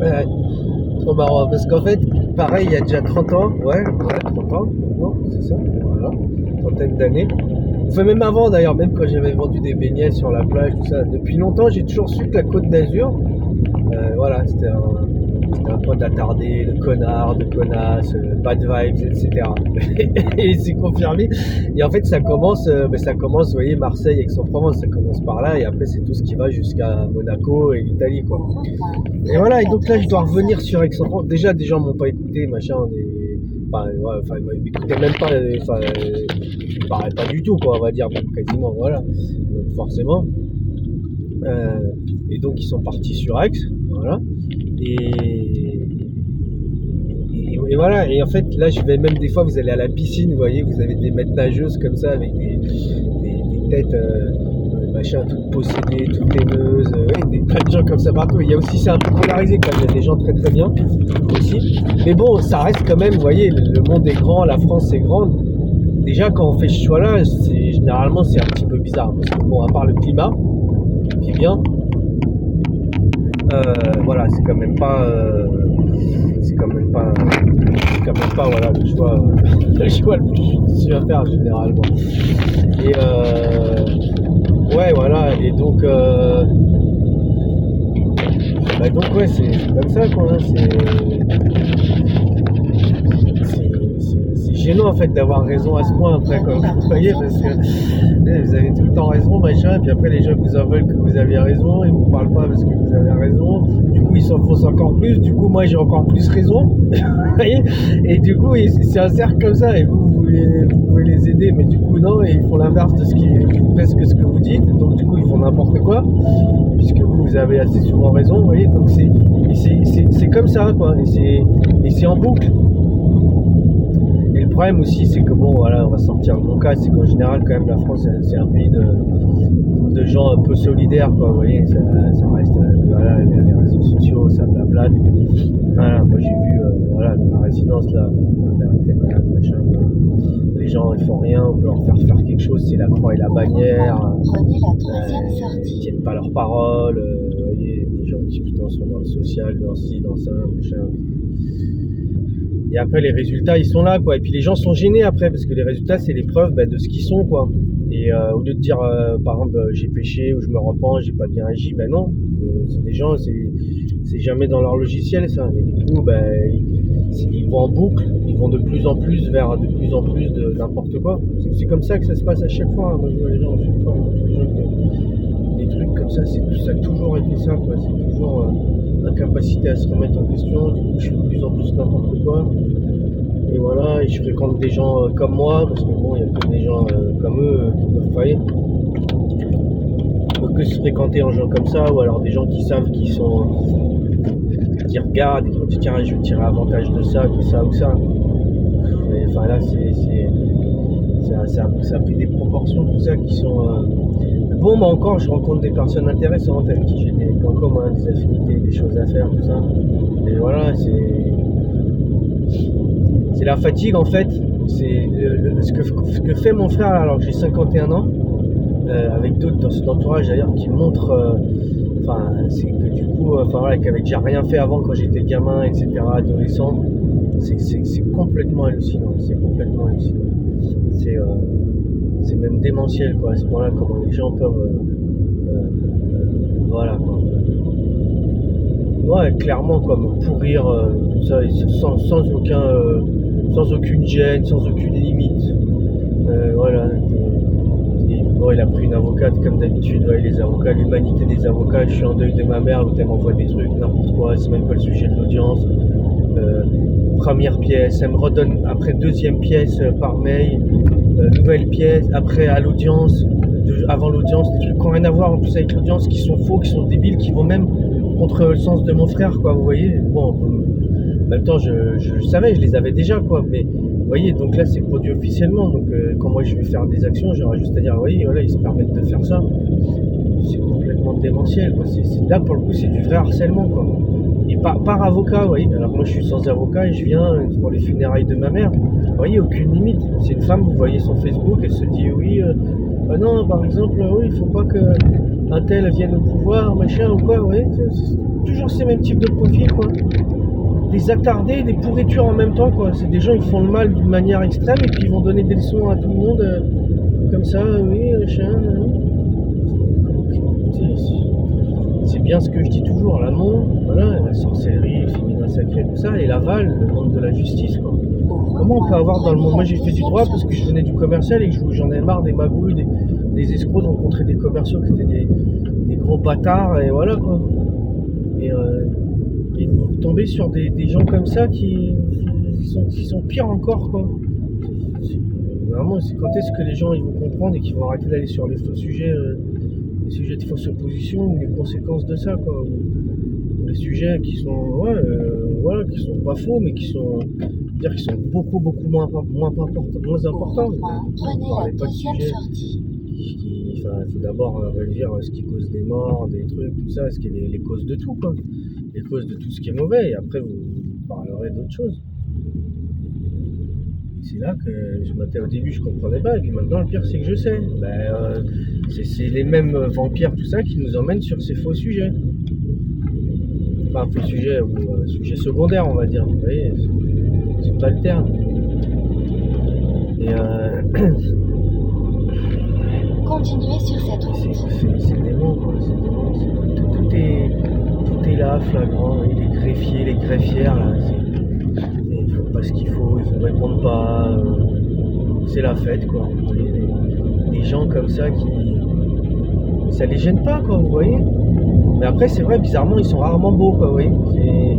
Ouais, trop marrant, parce qu'en fait, pareil, il y a déjà 30 ans, ouais, 30 ans, non, c'est ça, voilà, trentaine d'années. Enfin, même avant d'ailleurs, même quand j'avais vendu des beignets sur la plage, tout ça, depuis longtemps, j'ai toujours su que la Côte d'Azur, voilà, c'était un pote attardé, de connard, de connasse, bad vibes, etc. Et c'est confirmé. Et en fait, ça commence, vous voyez, Marseille, Aix-en-Provence, ça commence par là, et après, c'est tout ce qui va jusqu'à Monaco et l'Italie, quoi. Et voilà, et donc là, je dois revenir sur Aix-en-Provence. Déjà, des gens m'ont pas écouté, machin, enfin, ouais, enfin, ils m'écoutaient même pas, enfin, ils me parlaient pas du tout, quoi, on va dire, même quasiment, voilà. Donc, forcément. Euh, et donc, ils sont partis sur Aix, voilà. Et, et voilà, et en fait, là, je vais même des fois, vous allez à la piscine, vous voyez, vous avez des maîtres nageuses comme ça, avec des têtes, machin, toutes possédées, toutes haineuses, plein de gens comme ça partout. Il y a aussi, c'est un peu polarisé quand même, il y a des gens très très bien aussi. Mais bon, ça reste quand même, vous voyez, le monde est grand, la France est grande. Déjà, quand on fait ce choix-là, généralement, c'est un petit peu bizarre. Parce que bon, à part le climat, qui est bien, voilà, c'est quand même pas voilà, le choix le plus judicieux à faire généralement. Et ouais, voilà, et donc donc ouais, c'est comme ça, quoi, hein, c'est gênant en fait d'avoir raison à ce point après, quoi, vous voyez, parce que vous avez tout le temps raison, machin, et puis après les gens vous en veulent que vous avez raison, ils vous parlent pas parce que vous avez raison, du coup ils s'enfoncent encore plus, du coup moi j'ai encore plus raison, vous voyez, et du coup c'est un cercle comme ça, et vous pouvez les aider, mais du coup non, et ils font l'inverse de presque ce que vous dites, donc du coup ils font n'importe quoi, puisque vous avez assez souvent raison, vous voyez, donc c'est comme ça, quoi, et c'est en boucle. Et le problème aussi, c'est que bon, voilà, on va sortir de mon cas, c'est qu'en général, quand même, la France, c'est un pays de gens un peu solidaires, quoi. Vous voyez, ça reste, voilà, les réseaux sociaux, ça blablate. Voilà, moi j'ai vu, voilà, dans la résidence, là, ma mère était malade, machin. Les gens, ils font rien, on peut leur faire quelque chose, c'est la croix et la bannière. Ils tiennent pas leurs paroles. Vous voyez, des gens qui putain sont dans le social, dans ci, dans ça, machin. Et après, les résultats, ils sont là, quoi. Et puis les gens sont gênés après, parce que les résultats, c'est les preuves de ce qu'ils sont, quoi. Et au lieu de dire, par exemple, j'ai péché ou je me repens, j'ai pas bien agi, ben non. C'est des gens, c'est jamais dans leur logiciel, ça. Et du coup, ils vont en boucle, ils vont de plus en plus vers de plus en plus de n'importe quoi. C'est comme ça que ça se passe à chaque fois, hein. Moi, je vois les gens à chaque fois, des trucs comme ça, ça a toujours été ça, quoi. C'est toujours incapacité à se remettre en question. Du coup, je fais de plus en plus n'importe quoi. Et voilà, et je fréquente des gens comme moi, parce que bon, il n'y a que des gens comme eux qui peuvent travailler. Donc que se fréquenter en gens comme ça, ou alors des gens qui savent qui regardent, et qui disent tiens, je vais tirer avantage de ça ou ça. Et, enfin là, ça a pris des proportions, tout ça, qui sont... Bon, moi encore, je rencontre des personnes intéressantes avec qui j'ai des points communs, des affinités, des choses à faire, tout ça. Et voilà, c'est la fatigue en fait. C'est ce que fait mon frère alors que j'ai 51 ans, avec d'autres dans son entourage d'ailleurs qui montrent, c'est que du coup, voilà, qu'avec déjà rien fait avant quand j'étais gamin, etc., adolescent, c'est complètement hallucinant. C'est complètement hallucinant. C'est même démentiel, quoi, à ce point-là, comment les gens peuvent, voilà, quoi. Ouais, clairement, quoi, me pourrir, tout ça, et sans aucune gêne, sans aucune limite. Voilà. Et bon, il a pris une avocate comme d'habitude, ouais, les avocats, l'humanité des avocats, je suis en deuil de ma mère, l'autre elle m'envoie des trucs, n'importe quoi, c'est même pas le sujet de l'audience. Première pièce, elle me redonne après deuxième pièce par mail, nouvelle pièce, après à l'audience, avant l'audience, des trucs qui n'ont rien à voir en plus avec l'audience, qui sont faux, qui sont débiles, qui vont même contre le sens de mon frère, quoi, vous voyez. Bon, en même temps, je savais, je les avais déjà, quoi, mais vous voyez, donc là, c'est produit officiellement, donc quand moi je vais faire des actions, j'aurais juste à dire, vous voyez, voilà, ils se permettent de faire ça. C'est complètement démentiel, quoi. Là, pour le coup, c'est du vrai harcèlement, quoi. Et par avocat, vous voyez, alors moi je suis sans avocat et je viens pour les funérailles de ma mère, vous voyez, aucune limite. C'est une femme, vous voyez son Facebook, elle se dit, oui, non, par exemple, oui, il faut pas que un tel vienne au pouvoir, machin ou quoi, ouais, c'est toujours ces mêmes types de profils, quoi. Des attardés, des pourritures en même temps, quoi. C'est des gens qui font le mal d'une manière extrême et puis ils vont donner des leçons à tout le monde, comme ça, oui, machin. C'est bien ce que je dis toujours, l'amont, voilà, la sorcellerie, le féminin sacré, tout ça, et l'aval, le monde de la justice, quoi. Comment on peut avoir dans le monde... Moi j'ai fait du droit parce que je venais du commercial et que j'en ai marre des magouilles, des escrocs, de rencontrer des commerciaux qui étaient des gros bâtards, et voilà, quoi. Et vous tombez sur des gens comme ça qui sont pires encore, quoi. Vraiment, c'est quand est-ce que les gens ils vont comprendre et qu'ils vont arrêter d'aller sur les faux sujets, les sujets de fausse opposition ou les conséquences de ça, quoi. Ou les sujets qui sont, ouais, voilà, qui sont pas faux, mais qui sont, dire qu'ils sont beaucoup moins importants. On parlait pas de sujets. Il faut d'abord réduire ce qui cause des morts, des trucs, tout ça, ce qui est les causes de tout, quoi. Les causes de tout ce qui est mauvais, et après vous parlerez d'autres choses. C'est là que au début je comprenais pas, et puis maintenant le pire c'est que je sais. C'est les mêmes vampires, tout ça, qui nous emmènent sur ces faux sujets. Enfin, faux sujets, ou sujets secondaires, on va dire. Vous voyez, c'est pas le terme. Et continuez sur cette route. C'est dément, quoi. C'est dément. Tout est là, flagrant. Et les greffiers, les greffières, là, ils font pas ce qu'il faut, ils ne répondent pas. C'est la fête, quoi. Vous voyez, des gens comme ça qui... Ça les gêne pas, quoi, vous voyez. Mais après, c'est vrai, bizarrement, ils sont rarement beaux, quoi, vous voyez. C'est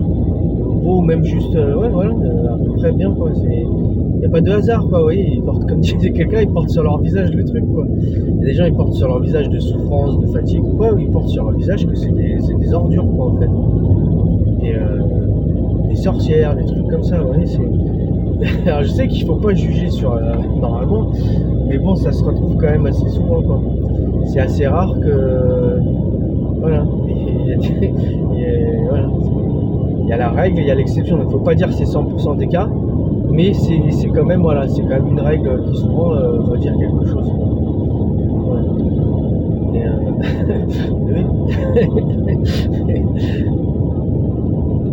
beau, même juste, ouais, voilà, à peu près bien, quoi. Il n'y a pas de hasard, quoi, vous voyez. Ils portent, comme disait quelqu'un, ils portent sur leur visage le truc, quoi. Il y a des gens, ils portent sur leur visage de souffrance, de fatigue ou quoi, ou ils portent sur leur visage que c'est des ordures, quoi, en fait. Et des sorcières, des trucs comme ça, vous voyez. Alors, je sais qu'il faut pas juger sur normalement, mais bon, ça se retrouve quand même assez souvent, quoi. C'est assez rare que... Voilà. Voilà. Il y a la règle et il y a l'exception. Donc il ne faut pas dire que c'est 100% des cas, mais c'est quand même, voilà, c'est quand même une règle qui souvent veut dire quelque chose. Voilà. Et, oui.